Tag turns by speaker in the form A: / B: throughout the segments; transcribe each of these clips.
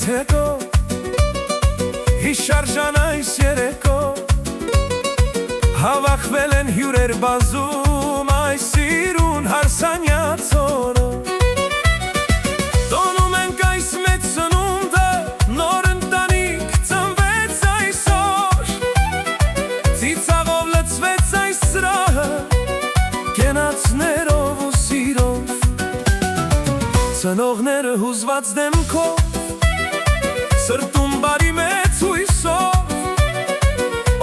A: հետո հիշարժան այս երեկո հավաքվել են հյուրեր բազում այս սիրուն հարսանյաց օրը տոնում ենք այս մեծ սնունդը նոր ընտանիք ծնվեց այսօր ծիծաղով լցվեց այս սրահը կենացներով ու սիրով ծնողները հուզված դեմքով սրտում բարի մեծ հույսով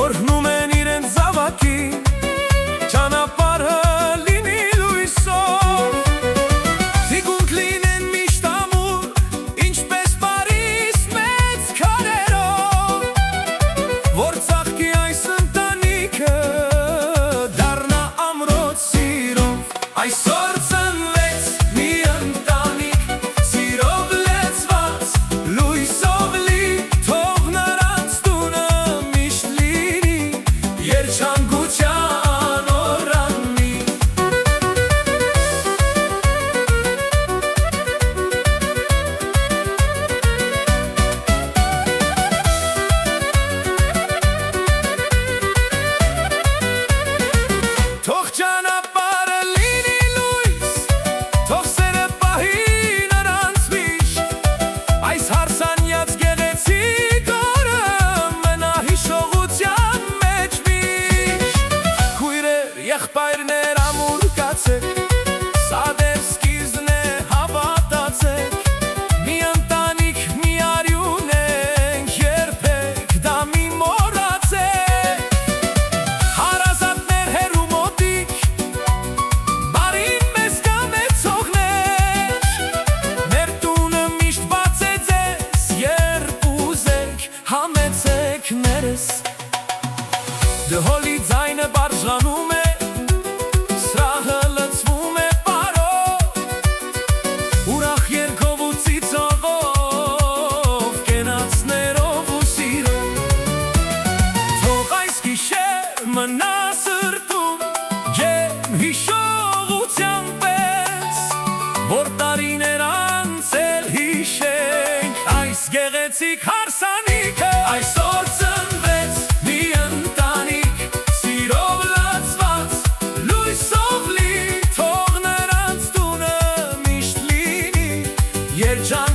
A: օրհնում են իրենց զավակին ճանապարհը լինի լույսով թիկունք լինեն միշտ ամուր ինչպես Փարիզ մեծ քարերով որ ծաղկի այս ընտանիքը դառնա ամրոց սիրով այսօր ծնվեց մի ընտանիք սիրով լեցված լույսով լի թող նրանց տունը միշտ լինի երջանկության օրանի թող ճանապարհը լինի լույս թող սերը պահի նրանց միշտ այս հարսանյաց գեղեցիկ օրը մնա հիշողության մեջ միշտ քույրեր եղբայրներ ամուր կացեք սա դեռ սկիզբն է հավատացեք մի ընտանիք մի արյուն ենք երբեք դա մի մոռացեք հարազատներ հեռու մոտիկ բարին մեզ կամեցողներ մեր տունը միշտ բաց է ձեզ երբ ուզեք համեցեք ներս դհոլի ձայնը բարձրանում է սրահը լցվում է պարով ուրախ երգով ու ծիծաղով կենացներով ու սիրով թող այս գիշեր մնա սրտում ջերմ հիշողության պես որ տարիներ անց էլ հիշենք այս գեղեցիկ հարսանիքը այսօր ծնվեց մի ընտանիք սիրով լցված լույսով լի թող նրանց տունը միշտ լինի երջանք